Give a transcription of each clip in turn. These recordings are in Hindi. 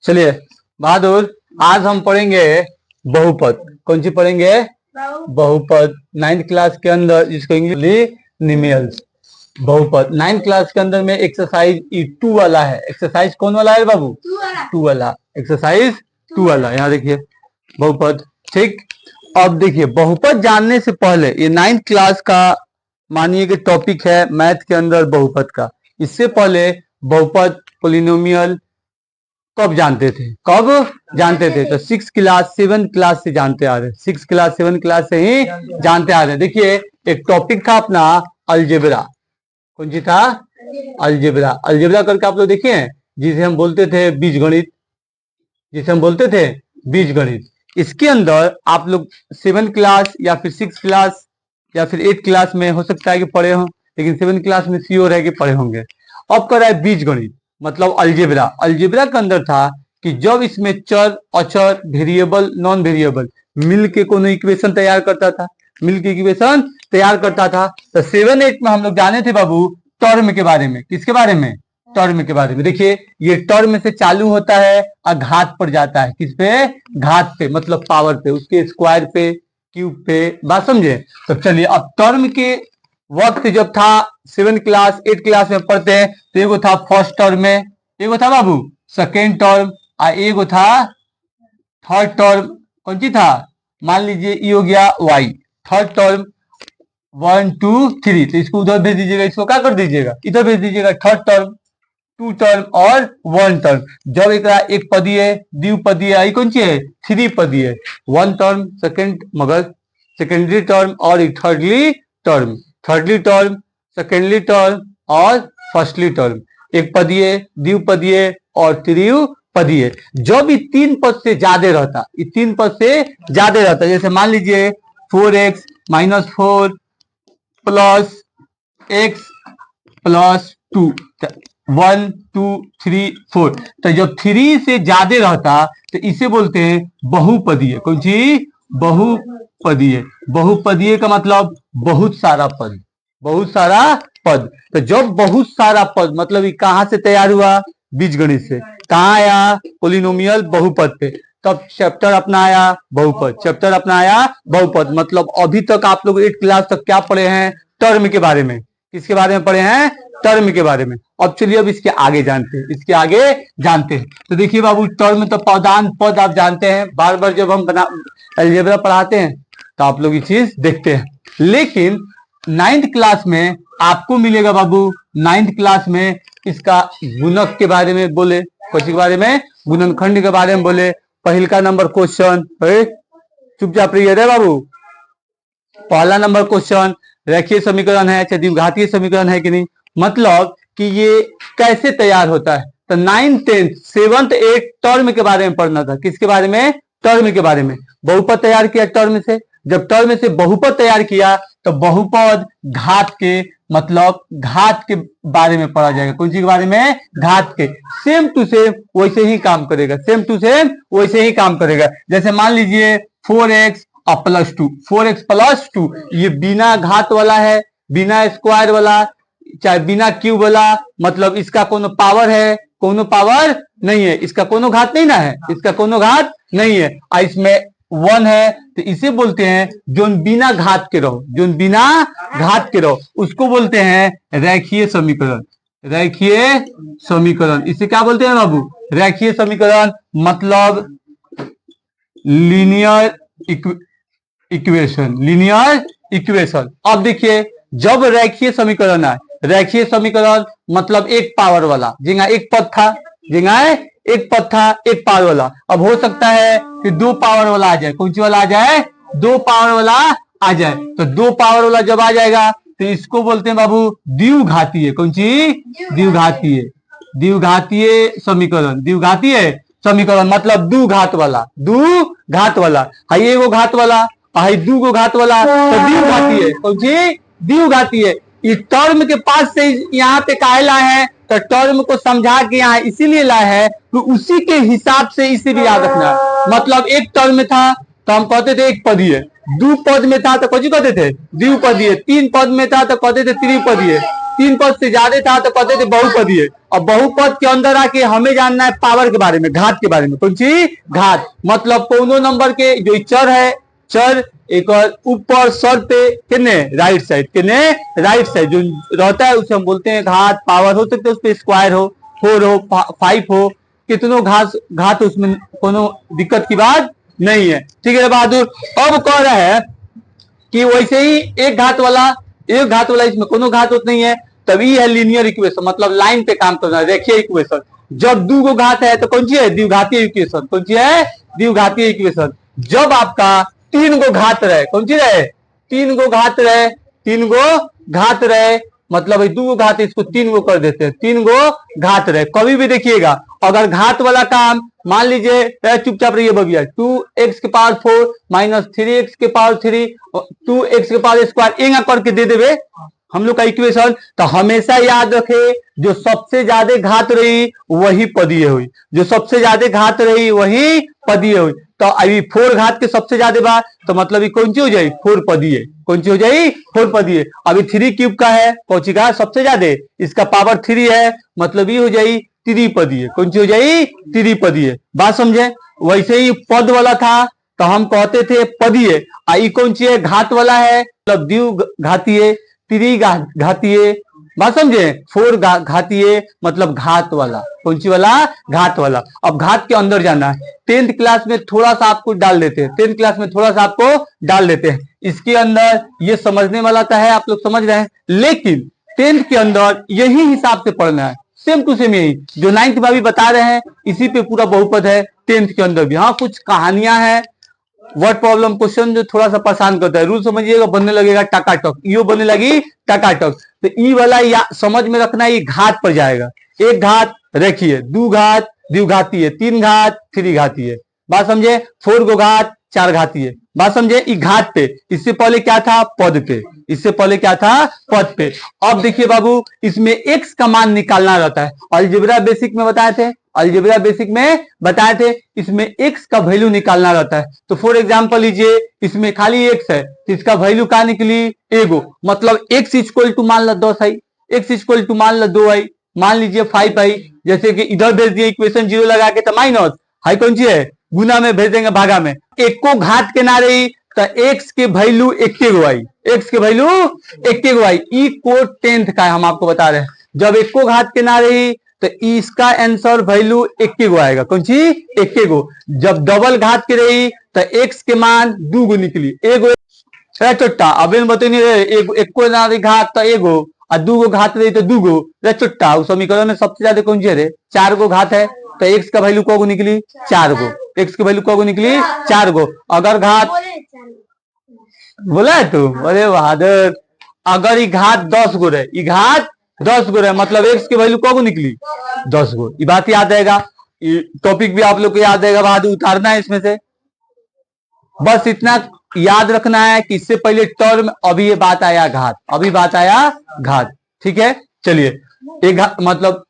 चलिए बहादुर, आज हम पढ़ेंगे बहुपद। कौन सी पढ़ेंगे? बहुपद। 9th क्लास के अंदर जिसको इंग्लिश निमियल्स बहुपद। 9th क्लास के अंदर में एक्सरसाइज E2 वाला है। एक्सरसाइज कौन वाला है बाबू? 2 वाला। एक्सरसाइज 2 वाला। यहाँ देखिए बहुपद। ठीक, अब देखिए बहुपद जानने से पहले ये 9th क्लास का मानिए कि टॉपिक है मैथ के अंदर बहुपद का। इससे पहले बहुपद पोलिनोमियल कब जानते थे? कब जानते थे? तो 6 क्लास 7 क्लास से जानते आ रहे। 6 क्लास 7 क्लास से ही जानते आ रहे। देखिए एक टॉपिक था अपना अलजेब्रा। कौन सी था? अलजेब्रा। अलजेब्रा करके आप लोग देखिए, जिसे हम बोलते थे बीजगणित, जिसे हम बोलते थे बीजगणित। इसके अंदर आप लोग 7 क्लास या फिर 6 क्लास या फिर 8 क्लास में हो सकता है कि पढ़े हों, लेकिन 7 क्लास में श्योर है कि पढ़े होंगे। अब कर रहा है बीजगणित, मतलब अलजेब्रा। अलजेब्रा के अंदर था कि जब इसमें चर, अचर, वेरिएबल, नॉन वेरिएबल मिल के कोनो इक्वेशन तैयार करता था, मिल के इक्वेशन तैयार करता था। तो 7 8 में हम लोग जाने थे बाबू टर्म के बारे में। किसके बारे में? टर्म के बारे में। देखिए ये टर्म से चालू होता है और घात पर जाता है। किस पे? घात पे, मतलब पावर पे, उसके स्क्वायर पे, क्यूब पे। बात समझे? तो चलिए अब टर्म के वक्त जब था 7 क्लास 8 क्लास में पढ़ते हैं तो एगो था फर्स्ट टर्म में, एगो था बाबू सेकेंड टर्म, और एगो था थर्ड टर्म। कौन सी था? मान लीजिए ये हो गया y। थर्ड टर्म 1 2 3, तो इसको उधर भेज दीजिएगा, इसको क्या कर दीजिएगा? इधर भेज दीजिएगा। थर्ड टर्म, 2 टर्म और 1 टर्म। जब एक पदीय, द्विपदीय, आई कौन सी है? 3 पदीय। 1 टर्म, सेकेंड मगर सेकेंडरी टर्म और एक thirdly term. Thirdly term, secondly term और फर्स्टली टर्म। एक पदीय, द्विपदीय और त्रिपदीय। जब ये 3 पद से ज्यादा रहता, ये 3 पद से ज्यादा रहता, जैसे मान लीजिए 4x - 4 प्लस x प्लस 2, 1 2 3 4। तो जब 3 से ज्यादा रहता तो इसे बोलते हैं बहुपदीय। कौन सी? बहुपदीय। बहुपदीय का मतलब बहुत सारा पद, बहुत सारा पद। तो जब बहुत सारा पद, मतलब ये कहां से तैयार हुआ? बीजगणित से। कहाँ आया? पोलिनोमियल बहुपद पे। तब चैप्टर अपना आया बहुपद। चैप्टर अपना आया बहुपद। मतलब अभी तक आप लोग 8 क्लास तक क्या पढ़े हैं? टर्म के बारे में। किसके बारे में पढ़े हैं? टर्म के बारे में। अब चलिए अब इसके आगे जानते हैं, इसके आगे जानते हैं। तो देखिए बाबू टर्म तो पदान पद आप जानते हैं, बार बार जब हम अलजेब्रा पढ़ाते हैं तो आप लोग ये चीज देखते हैं। लेकिन 9th क्लास में आपको मिलेगा बाबू, 9th क्लास में इसका गुणक के बारे में बोले, कुछ के बारे में, गुणनखंड के बारे में बोले। पहल का नंबर क्वेश्चन, चुपचाप रहिए रे बाबू। पहला नंबर क्वेश्चन रेखीय समीकरण है, चाहे द्विघातीय समीकरण है कि नहीं, मतलब कि ये कैसे तैयार होता है। तो 9th 10th 7th 8th term के बारे में पढ़ना था। किसके बारे में? टर्म के बारे में। बहुपद तैयार किया टर्म से। जब टर्म से बहुपद तैयार किया तो बहुपद घात के, मतलब घात के बारे में पढ़ा जाएगा। कौन सी के बारे में? घात के। सेम टू सेम वैसे ही काम करेगा, सेम टू सेम वैसे ही काम करेगा। जैसे मान लीजिए 4x प्लस 2, 4x प्लस 2, ये बिना घात वाला है, बिना स्क्वायर वाला, चाहे बिना क्यूब वाला, मतलब इसका कोनो पावर है? कोनो पावर नहीं है, इसका कोनो घात नहीं ना है, इसका कोनो घात नहीं है। और इसमें 1 है तो इसे बोलते हैं जो बिना घात के रहो, जो बिना घात के रहो उसको बोलते हैं रेखीय समीकरण। रेखीय समीकरण, इसे क्या बोलते हैं बाबू? रेखीय समीकरण, मतलब लीनियर इक्वेशन, लीनियर इक्वेशन। अब देखिए जब रेखीय समीकरण है, रेखीय समीकरण मतलब एक पावर वाला, जिंगा एक पद था, जिंगा एक पद था, एक पावर वाला। अब हो सकता है कि 2 पावर वाला आ जाए। कौन सी वाला आ जाए? 2 पावर वाला आ जाए। तो 2 पावर वाला जब आ जाएगा तो इसको बोलते हैं बाबू द्विघातीय। कौन सी? द्विघातीय। द्विघातीय समीकरण, द्विघातीय समीकरण मतलब 2 घात वाला, 2 घात वाला। हाई एगो घात वाला, हाई 2 गो घात वाला, तो द्विघातीय। कौन सी? द्विघातीय। इस टर्म के पास से यहाँ पे काहे लाए हैं? तो टर्म को समझा के यहाँ इसीलिए लाए हैं तो उसी के हिसाब से इसे भी याद रखना है। मतलब एक टर्म में था तो हम कहते थे एक पदीय, 2 पद में था तो कौन कहते थे? द्विपदीय, 3 पद में था तो कहते थे त्रिपदीय, तीन पद से ज्यादा था तो कहते थे बहुपदी है। और बहुपद के अंदर आके हमें जानना है पावर के बारे में, घात के बारे में। कौन सी? घात। मतलब कोनो नंबर के जो चर है, चर एक और ऊपर सर पे कितने राइट साइड, कितने राइट साइड जो रहता है उसे हम बोलते हैं घात। पावर हो सकते उस पर स्क्वायर हो, 4 हो, 5 हो, कितनों घात उसमें कोनो दिक्कत की बात नहीं है। ठीक है बहादुर। अब कह रहा है कि वैसे ही एक घात वाला इसमें कोनो घात होता नहीं है, तभी है लीनियर इक्वेशन, मतलब लाइन पे काम करना है, रेखीय इक्वेशन। जब दो गो घात है तो कौन सी है? द्विघातीय इक्वेशन। कौन सी है? द्विघातीय इक्वेशन। जब आपका तीन गो घात रहे, कौन सी रहे? तीन गो घात रहे, तीन गो घात रहे, मतलब दो गो घात, इसको तीन गो कर देते हैं, तीन गो घात रहे। कभी भी देखिएगा अगर घात वाला काम, मान लीजिए चुपचाप रहिए बबिया, 2x के पावर 4 माइनस 3x के पावर 3, 2x के पावर स्क्वायर एंगा करके दे देवे हम लोग का इक्वेशन, तो हमेशा याद रखे जो सबसे ज्यादा घात रही वही पदीय हुई, जो सबसे ज्यादा घात रही वही पदीय हुई। तो अभी 4 घात के सबसे ज्यादा बार, तो मतलब ये कौन सी हो जाए? 4 पदीय। कौन सी हो जाए? 4 पदीय। अभी 3 क्यूब का है, कौन सी का सबसे ज्यादा, इसका पावर 3 है, मतलब ये हो जाए त्रिपदीय। कौन सी हो जाए? त्रिपदीय। बात समझे? वैसे ही पद वाला था तो हम कहते थे पदीय, आई कौन सी है? घात वाला है, मतलब द्विघातीय, त्रिघातीय। बात समझे? 4 घातीय मतलब घात वाला। कौन सी वाला? घात वाला। अब घात के अंदर जाना है, 10th क्लास में थोड़ा सा आपको डाल देते हैं, 10th क्लास में थोड़ा सा आपको डाल देते हैं। इसके अंदर ये समझने वाला तो है, आप लोग समझ रहे हैं, लेकिन 10th के अंदर यही हिसाब से पढ़ना है, सेम टू सेम यही जो 9th में भी बता रहे हैं, इसी पे पूरा बहुपद है 10th के अंदर भी। हाँ कुछ कहानियां हैं, वर्ड प्रॉब्लम क्वेश्चन जो थोड़ा सा परेशान करता है, रूल समझिएगा, बनने लगेगा टकाटक, यो बनने लगी टकाटक। तो ई वाला या समझ में रखना, ये घात पर जाएगा। एक घात रेखीय, दो घात द्विघातीय, 3 घात त्रिघातीय। बात समझे? 4 गो घात 4 घातीय। बात समझे? ई घात पे, इससे पहले क्या था? पद पे। इससे पहले क्या था? पद पे। अब देखिए बाबू, इसमें x का मान निकालना रहता है, अलजेब्रा बेसिक में बताए थे, अलजेब्रा बेसिक में बताए थे, इसमें x का वैल्यू निकालना रहता है। तो फॉर एग्जांपल लीजिए, इसमें खाली x है तो इसका वैल्यू क्या निकली? एगो, मतलब x इक्वल टू मान लो 10 आई, x इक्वल टू मान लो 2 आई, मान लीजिए 5 आई। जैसे कि इधर भेज दिए इक्वेशन 0 लगा के, तो माइनस हाई कौन सी है? गुना में भेज देंगे, भागा में। एक को घात के ना रही तो x के वैल्यू 1 गो आई, x के वैल्यू 1 गो आई। ई को 10th का है, हम आपको बता रहे हैं। जब 1 को घात के ना रही तो इसका आंसर वैल्यू 1 गो आएगा। कौन सी? 1 गो। जब डबल घात के रही तो x के मान 2 गो निकली, एगो चुट्टा। अब बताइए, एक को ना रही घात तो एगो, और 2 गो घात रही तो 2 गो चुट्टा। उस समीकरण में सबसे ज्यादा कौन सी है? 4 गो घात है, तो x का वैल्यू को निकली? 4 गो। x की वैल्यू को निकली? 4 गो। अगर घात बोला है तू, अरे बहादुर, अगर ये घात 10 गो रहे, ये घात 10 गो रहे, मतलब x की वैल्यू को निकली? 10 गो। ये बात याद रहेगा, टॉपिक भी आप लोग को याद रहेगा, बहादुर उतारना है इसमें से। बस इतना याद रखना है कि इससे पहले टर्म, अभी ये बात आया घात, अभी बात आया घात। ठीक है, चलिए। मतलब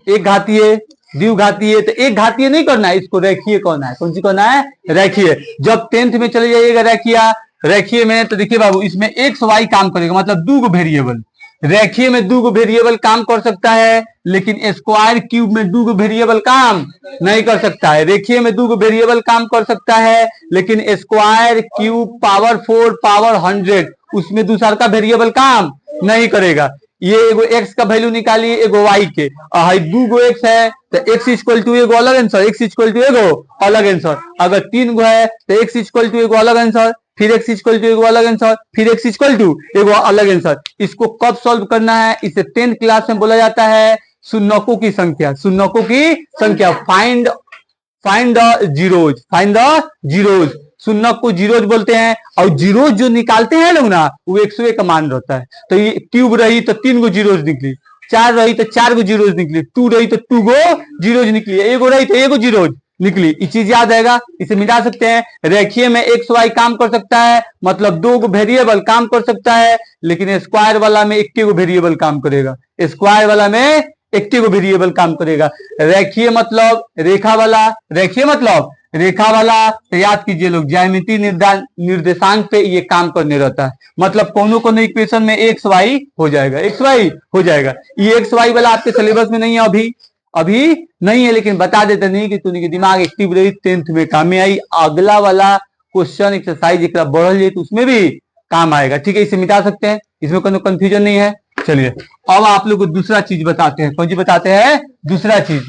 एक घातीय, द्विघातीय, तो एक घातीय नहीं करना है, इसको रेखीय करना है। कौन सी करना है? रेखीय। जब 10th में चले जाइएगा रेखीय में, तो देखिए बाबू, इसमें एक्स वाई काम करेगा, मतलब 2 गो वेरिएबल। रेखीय में 2 गो वेरिएबल काम कर सकता है, लेकिन स्क्वायर क्यूब में 2 गो वेरिएबल काम नहीं कर सकता है। रेखीय में 2 गो वेरिएबल काम कर सकता है, लेकिन स्क्वायर क्यूब पावर 4 पावर 100 उसमें दूसरा का वेरिएबल काम नहीं करेगा। ये एगो x का वैल्यू निकालिए, एगो y के, और 2 गो x है तो x इक्वल टू एगो अलग आंसर, x इक्वल टू एगो अलग आंसर। अगर 3 गो है तो x इक्वल टू एगो अलग आंसर, फिर x इक्वल टू एगो अलग आंसर, फिर x इक्वल टू एगो अलग आंसर। इसको कब सॉल्व करना है? इसे 10th क्लास में बोला जाता है शून्यकों की संख्या। शून्यकों की संख्या, find the zeros, find the zeros. शून्य को जीरोज बोलते हैं, और जीरोज जो निकालते हैं लोग ना, वो 101 का मान रहता है। तो ये क्यूब रही तो 3 गो जीरोज निकली, 4 रही तो 4 गो जीरोज निकली, 2 रही तो 2 गो जीरोज निकली, एगो रही तो एगो जीरोज निकली। ये चीज याद रहेगा, इसे मिटा सकते हैं। रेखीय में एक्स वाई काम कर सकता है, मतलब 2 गो वेरिएबल काम कर सकता है, लेकिन स्क्वायर वाला में 1 गो वेरिएबल काम करेगा। स्क्वायर वाला में 1 गो वेरिएबल काम करेगा। रेखीय मतलब रेखा वाला, रेखीय मतलब रेखा वाला तो याद कीजिए लोग, ज्यामिति निर्देशांक पे ये काम करने रहता है। मतलब कोनो इक्वेशन में एक्स वाई हो जाएगा, एक्स वाई हो जाएगा। ये एक्स वाई वाला आपके सिलेबस में नहीं है, अभी नहीं है, लेकिन बता देते नहीं कि तूने दिमाग एक्टिव रही, 10th में काम में आई। अगला वाला क्वेश्चन एक्सरसाइज एक बढ़ जाए तो उसमें भी काम आएगा, ठीक है। इसे मिटा सकते हैं, इसमें कोई कंफ्यूजन नहीं है। चलिए अब आप लोग को दूसरा चीज बताते हैं। कौन सी बताते हैं? दूसरा चीज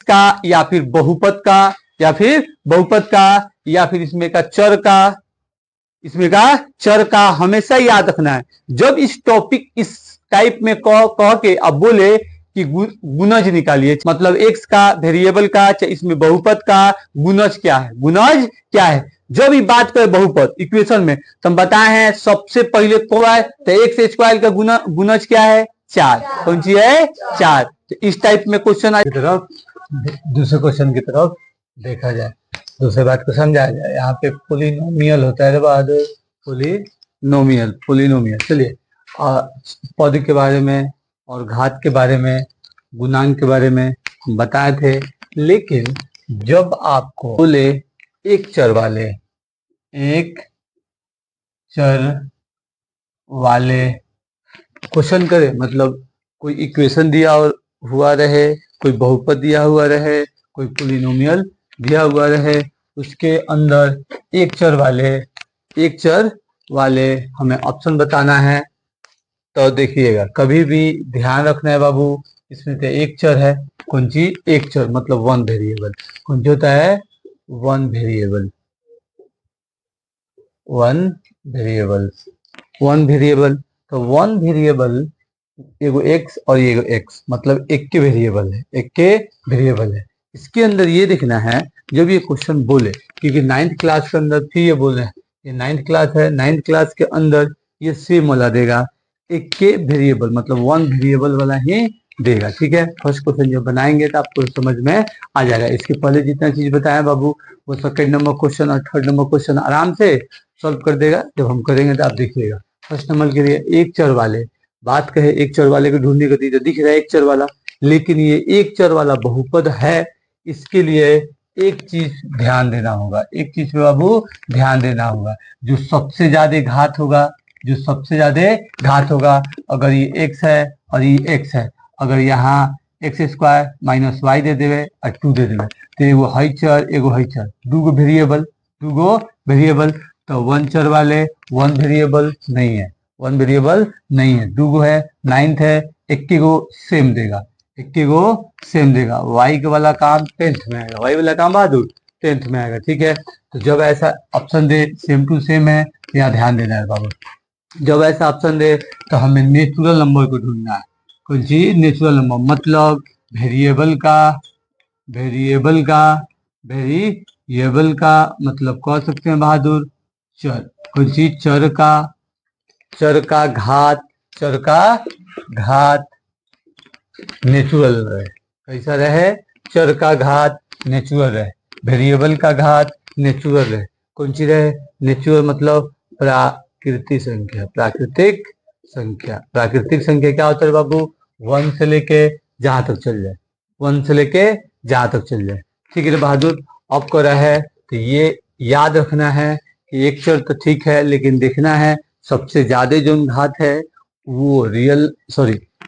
का, या फिर बहुपद का, या फिर बहुपद का, या फिर इसमें का चर का, इसमें का चर का हमेशा याद रखना है। जब इस टॉपिक इस टाइप में कह के अब बोले कि गुणज निकालिए, मतलब एक्स का, वेरिएबल का, इसमें बहुपद का गुणज क्या है, गुणज क्या है। जब ये बात करें बहुपद इक्वेशन में तो हम बताए हैं सबसे पहले को है तो एक्स स्क्वायर का गुणज क्या है? 4। कौन सी है? 4। तो इस टाइप में क्वेश्चन की तरफ, दूसरे क्वेश्चन की तरफ देखा जाए, दूसरे बात को समझा जाए। यहाँ पे पोलिनोमियल होता है बाद, पोलिनोमियल। चलिए पद के बारे में और घात के बारे में, गुणांक के बारे में हम बताए थे। लेकिन जब आपको बोले एक चर वाले क्वेश्चन करे, मतलब कोई इक्वेशन दिया हुआ रहे, कोई बहुपद दिया हुआ रहे, कोई पोलिनोमियल दिया हुआ रहे, उसके अंदर एक चर वाले हमें ऑप्शन बताना है। तो देखिएगा, कभी भी ध्यान रखना है बाबू, इसमें तो एक चर है। कौन सी? एक चर, मतलब वन वेरिएबल। कौन सी होता है? One variable. तो वन वेरिएबल एगो एक्स और एगो एक्स, मतलब एक के वेरिएबल है। इसके अंदर ये देखना है, जब ये क्वेश्चन बोले, क्योंकि 9th क्लास के अंदर फिर ये बोल रहे हैं, ये 9th क्लास है, 9th क्लास के अंदर ये सेम वाला देगा, एक के वेरिएबल, मतलब वन वेरिएबल वाला ही देगा, ठीक है। फर्स्ट क्वेश्चन जब बनाएंगे तो आपको समझ में आ जाएगा। इसके पहले जितना चीज बताया बाबू, वो सेकंड नंबर क्वेश्चन और थर्ड नंबर क्वेश्चन आराम से सॉल्व कर देगा। जब हम करेंगे तो आप देखिएगा। फर्स्ट नंबर के लिए एक चर वाले, बात कहे एक चर वाले को ढूंढने का तो दिख रहा है एक चर वाला, लेकिन ये एक चर वाला बहुपद है। इसके लिए एक चीज ध्यान देना होगा, एक चीज पे बाबू ध्यान देना होगा, जो सबसे ज्यादा घात होगा, अगर ये एक्स है और ये एक्स है, अगर यहाँ x square minus why they देवे और 2 दे देवे, तो एगो है चर, एगो है चर, दूगो वेरिएबल। तो वन चर वाले वन वेरिएबल नहीं है, दूगो है, 9th है, एक गो सेम देगा। वाई के वाला काम 10th में आएगा, वाई वाला काम बहादुर 10th में आएगा, ठीक है। तो जब ऐसा ऑप्शन दे सेम टू सेम है, यहाँ ध्यान देना है बाबू। जब ऐसा ऑप्शन दे तो हमें नेचुरल नंबर को ढूंढना है। कौन सी? नेचुरल नंबर, मतलब वेरिएबल का मतलब कह सकते हैं बहादुर चर। कौन सी? चर का घात नेचुरल रहे। कैसा रहे? चर का घात नेचुरल रहे, वेरिएबल का घात नेचुरल रहे। कौन सी रहे? नेचुरल मतलब प्राकृतिक संख्या क्या होता है बाबू? 1 से लेके जहां तक चल जाए, ठीक है बहादुर। अब कर रहा है तो ये याद रखना है कि एक चर तो ठीक है, लेकिन देखना है सबसे ज्यादा जो घात है वो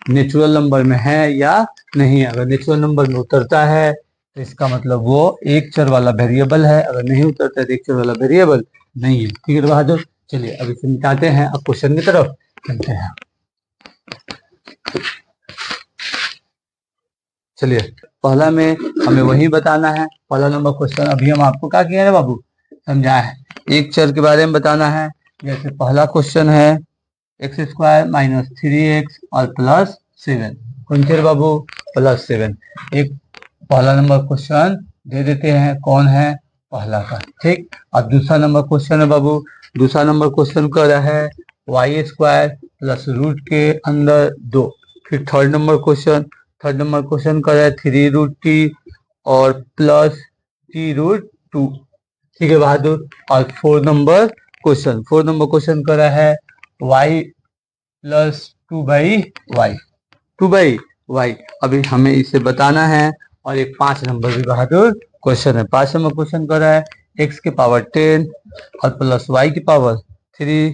नेचुरल नंबर में है या नहीं है। अगर नेचुरल नंबर में उतरता है तो इसका मतलब वो एक चर वाला वेरिएबल है, अगर नहीं उतरता है तो एक चर वाला वेरिएबल नहीं है, ठीक है बहादुर। चलिए अब इसे मिटाते हैं, अब क्वेश्चन की तरफ चलते हैं। चलिए पहला में हमें वही बताना है, पहला नंबर क्वेश्चन अभी हम आपको क्या किया है बाबू, समझा है। एक चर के बारे में बताना है। जैसे पहला क्वेश्चन है एक्स स्क्वायर माइनस 3x और प्लस 7। कौन चर बाबू? प्लस 7। एक पहला नंबर क्वेश्चन दे देते हैं, कौन है? पहला का, ठीक। अब दूसरा नंबर क्वेश्चन है बाबू, दूसरा नंबर क्वेश्चन कर रहा है वाई स्क्वायर प्लस रूट के अंदर 2। फिर थर्ड नंबर क्वेश्चन कर रहा है 3√t और प्लस t√2, ठीक है बहादुर। और 4 नंबर क्वेश्चन कर रहा है y प्लस 2/y। अभी हमें इसे बताना है। और एक 5 नंबर भी बहादुर क्वेश्चन है 5 नंबर क्वेश्चन कर रहा है x के पावर 10 और प्लस y की पावर 3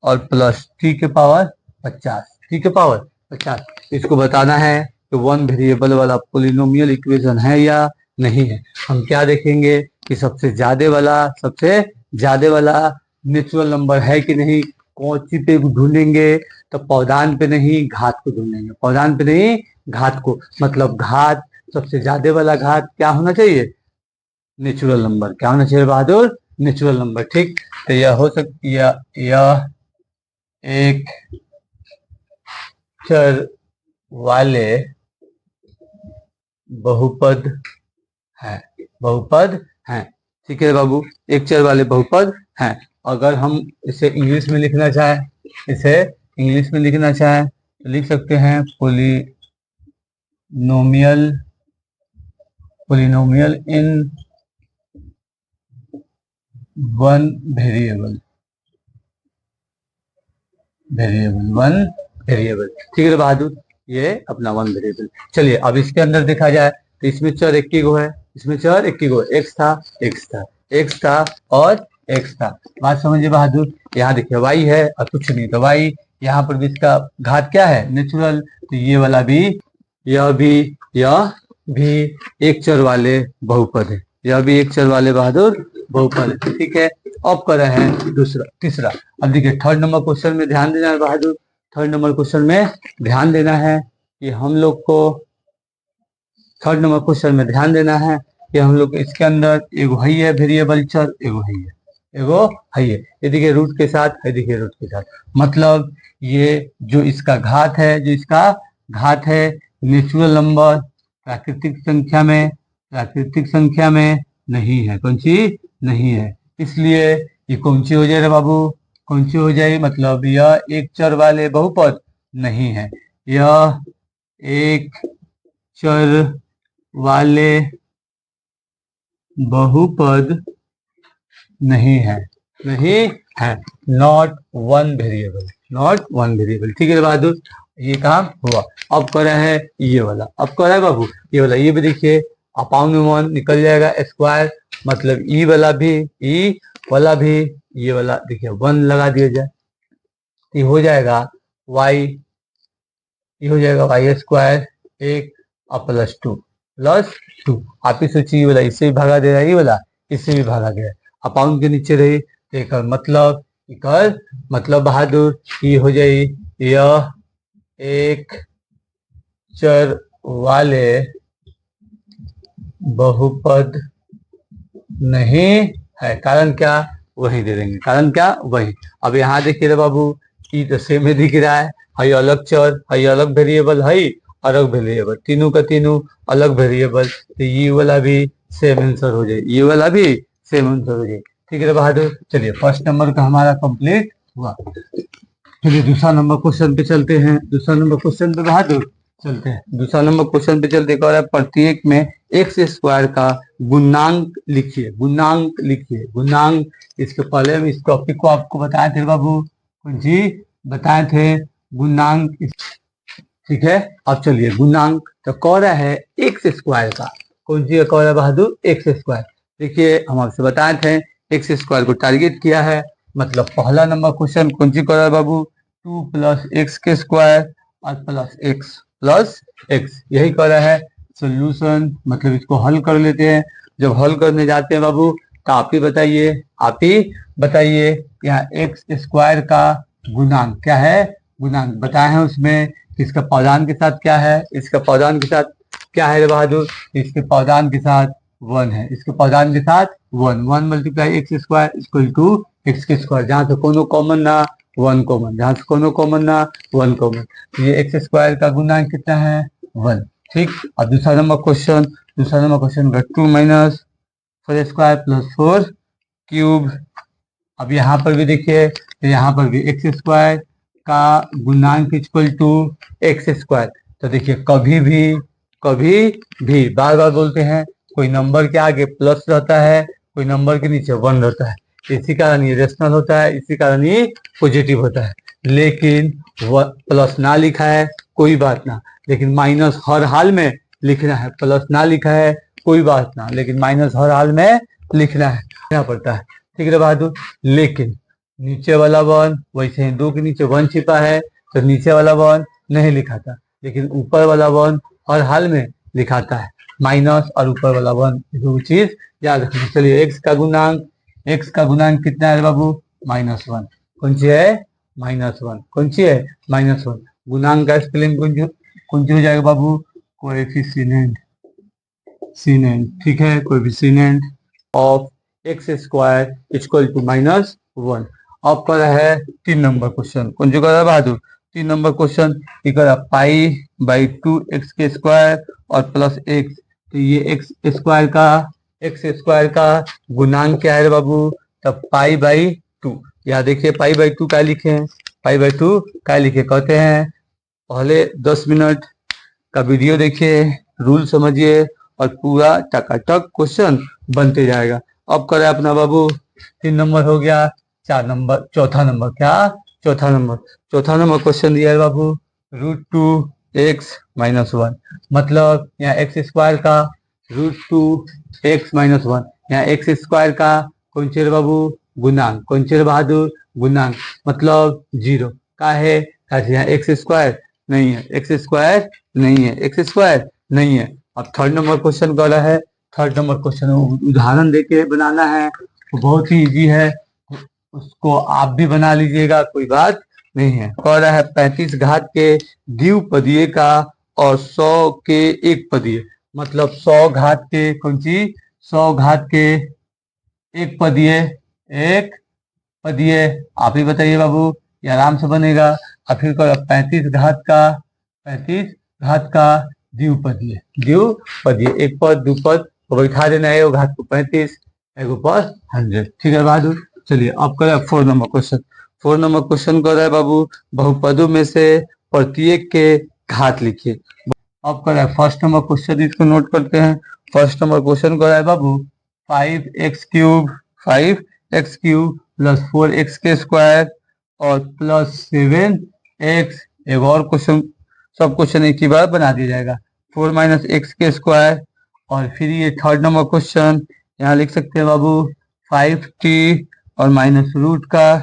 और प्लस t के पावर 50, t के पावर 50। इसको बताना है कि वन वेरिएबल वाला पोलिनोमियल इक्वेशन है या नहीं है। हम क्या देखेंगे कि सबसे ज्यादा वाला नेचुरल नंबर है कि नहीं। कौन सी पे ढूंढेंगे, तो पौधान पे नहीं घात को ढूंढेंगे, पौधान पे नहीं घात को, मतलब घात सबसे ज्यादा वाला घात क्या होना चाहिए, नेचुरल नंबर। क्या होना चाहिए बहादुर, नेचुरल नंबर। ठीक, तो यह हो सकती है, यह एक चर वाले बहुपद है, बहुपद है। ठीक है बाबू, एक चर वाले बहुपद हैं। अगर हम इसे इंग्लिश में लिखना चाहें, तो लिख सकते हैं पोलिनोमियल इन वन वेरिएबल। ठीक है बहादुर, ये अपना वन वेरिएबल। चलिए अब इसके अंदर देखा जाए तो इसमें चर 21 गो है, एक्स था और एक्स था। बात समझिए बहादुर, यहाँ देखिए वाई है और कुछ नहीं, तो वाई यहाँ पर भी इसका घात क्या है, नेचुरल। तो ये वाला भी, यह भी एक चर वाले बहुपद है, यह भी एक चर वाले बहादुर बहुपद है। ठीक है, अब कर रहे हैं तीसरा। अब देखिए थर्ड नंबर क्वेश्चन में ध्यान देना है बहादुर, थर्ड नंबर क्वेश्चन में ध्यान देना है कि हम लोग को इसके अंदर एगो है वेरिएबल चर, एगो है। ये देखिए रूट के साथ, मतलब ये जो इसका घात है, नेचुरल नंबर प्राकृतिक संख्या में नहीं है, कौन सी नहीं है। इसलिए ये कौन सी हो जाए बाबू, कौन सी हो जाए, मतलब यह एक चर वाले बहुपद नहीं है, यह एक चर वाले बहुपद नहीं है, नॉट वन वेरिएबल। ठीक है बहादुर, ये काम हुआ। अब कर रहा है ये वाला, बाबू ये वाला, ये भी देखिए अपाउंड में 1 निकल जाएगा स्क्वायर, मतलब ई वाला भी ये वाला देखिए 1 लगा दिया जाए, ये हो जाएगा वाई स्क्वायर 1 और प्लस 2 आप ही सोचिए, ये वाला इससे भी भागा दे रहा है, ये वाला इससे भी भागा दे रहा है, अपाउंड के नीचे रही तो एक मतलब बहादुर ये हो जाए, यह एक चर वाले बहुपद नहीं है। कारण क्या, वही दे देंगे, कारण क्या वही। अब यहाँ देखिए बाबू, ई तो सेम ही दिख रहा है, हई अलग चर, हई अलग वेरिएबल, हई अलग वेरिएबल, तीनों का तीनों अलग वेरिएबल, तो ये वाला भी सेम आंसर हो जाए, ठीक है बहादुर। चलिए फर्स्ट नंबर का हमारा कंप्लीट हुआ। चलिए दूसरा नंबर क्वेश्चन पे चलते हैं, बहादुर चलते हैं। दूसरा नंबर क्वेश्चन पे चलते हैं, प्रत्येक में एक्स स्क्वायर का गुणांक लिखिए। इसके पहले हम इस टॉपिक को आपको बताए थे बाबू, जी बताए थे गुणांक। ठीक है, अब चलिए गुणांक तो कह रहा है एक्स स्क्वायर का, कौन सी कह रहा है बहादुर, एक्स स्क्वायर। देखिए हम आपसे बताए थे एक्स स्क्वायर को टारगेट किया है, मतलब पहला नंबर क्वेश्चन कौन सी कह रहा है बाबू, 2 + x के स्क्वायर और प्लस x, यही कह रहा है। सोल्यूशन मतलब इसको हल कर लेते हैं। जब हल करने जाते हैं बाबू तो आप ही बताइए यहाँ एक्स स्क्वायर का गुणांक क्या है, गुणांक बताए हैं उसमें, इसका पौधान के साथ क्या है, इसका पौधान के साथ क्या है बहादुर, इसके पौधान के साथ 1 है, इसके पौधान के साथ 1 × x square equal to x के स्क्वायर, जहाँ से कोनो कॉमन ना 1 कॉमन, ये एक्स स्क्वायर का गुणांक कितना है 1। ठीक, और दूसरा नंबर क्वेश्चन 2 - 4 स्क्वायर + 4 क्यूब। अब यहाँ पर भी देखिए, तो यहाँ पर भी एक्स स्क्वायर का गुणांक इक्वल टू एक्स स्क्वायर। तो देखिए कभी भी बार बोलते हैं, कोई नंबर के आगे प्लस रहता है, कोई नंबर के नीचे 1 रहता है, इसी कारण ये रेशनल होता है, इसी कारण ये पॉजिटिव होता है। लेकिन प्लस ना लिखा है कोई बात ना, लेकिन माइनस हर हाल में लिखना है, प्लस ना लिखा है कोई बात ना, लेकिन माइनस हर हाल में लिखना है, लिखना पड़ता है। ठीक है बहादुर। लेकिन नीचे वाला वन वैसे ही 2 के नीचे 1 छिपा है तो नीचे वाला वन नहीं लिखाता, लेकिन ऊपर वाला वन हर हाल में लिखाता है, माइनस और ऊपर वाला वन, दो चीज याद रखना। चलिए एक्स का गुणांक कितना है बाबू? -1। कौन सी है? -1। कौन सी है? -1। गुणांक का स्पेलिंग कौन सी हो जाएगा बाबू? कोएफिशिएंट, ठीक है, coefficient of x square equal to -1। अब कर है 3 नंबर क्वेश्चन। कौन सी कर रहा है बहादुर? 3 नंबर क्वेश्चन π/2 एक्स के स्क्वायर और प्लस एक्स। तो ये एक्स स्क्वायर का गुणांक क्या है बाबू? तब π/2। यहाँ देखिए π/2 क्या लिखे हैं? π/2 क्या लिखे कहते हैं? पहले 10 मिनट का वीडियो देखिए, रूल समझिए और पूरा टकाटक क्वेश्चन बनते जाएगा। अब करे अपना बाबू 3 नंबर हो गया, 4 नंबर, चौथा नंबर क्या? चौथा नंबर क्वेश्चन दिया है बाबू √2x - 1। मतलब यहाँ एक्स स्क्वायर का √2x - 1, यहाँ एक्स स्क्वायर का कौन सी बाबू? गुणांक। कौन सी बहादुर? गुणांक, मतलब 0 का है? यहाँ एक्स स्क्वायर नहीं है, एक्स स्क्वायर नहीं है। अब थर्ड नंबर क्वेश्चन कर रहा है। थर्ड नंबर क्वेश्चन उदाहरण देके बनाना है, तो बहुत ही इजी है, उसको आप भी बना लीजिएगा, कोई बात नहीं है। कह रहा है 35 घात के द्विपदीय का और 100 के एक पदीय, मतलब 100 घात के कौन सी? 100 घात के एक पदीय आप ही बताइए बाबू, ये आराम से बनेगा। और फिर 35 घात का द्विपदीय, एक पद दो पद को बैठा देना है, घात को 35, एक ऊपर 100। ठीक है बहादुर। चलिए अब करें 4 नंबर क्वेश्चन। 4 नंबर क्वेश्चन कर रहा है बाबू बहुपदों में से प्रत्येक के घात लिखिए। अब कर रहा है फर्स्ट नंबर क्वेश्चन, इसको नोट करते हैं। फर्स्ट नंबर क्वेश्चन कर रहा है बाबू 5x³ प्लस 4x के स्क्वायर और प्लस 7x। एक और क्वेश्चन, सब क्वेश्चन एक ही बार बना दिया जाएगा। 4 - x के स्क्वायर, और फिर ये थर्ड नंबर क्वेश्चन यहाँ लिख सकते हैं बाबू 5t और -√7।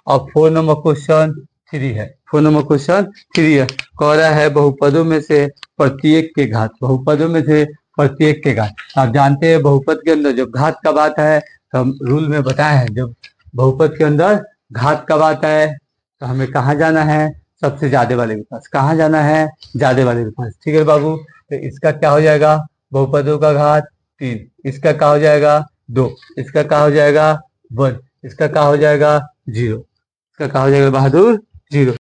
और 4 नंबर क्वेश्चन 3 है। 4 नंबर क्वेश्चन 3 है, कह रहा है बहुपदों में से प्रत्येक के घात। बहुपदों में से प्रत्येक के घात, आप जानते हैं बहुपद के अंदर जब घात कब आता है, तो हम रूल में बताए हैं, जब बहुपद के अंदर घात कब आता है तो हमें कहाँ जाना है? सबसे ज्यादा वाले के पास। कहाँ जाना है? ज्यादा वाले के पास। ठीक है बाबू। तो इसका क्या हो जाएगा? बहुपदों का घात 3, इसका क्या हो जाएगा? 2, इसका क्या हो जाएगा? 1, इसका क्या हो जाएगा? 0, इसका क्या हो जाएगा बहादुर? 0।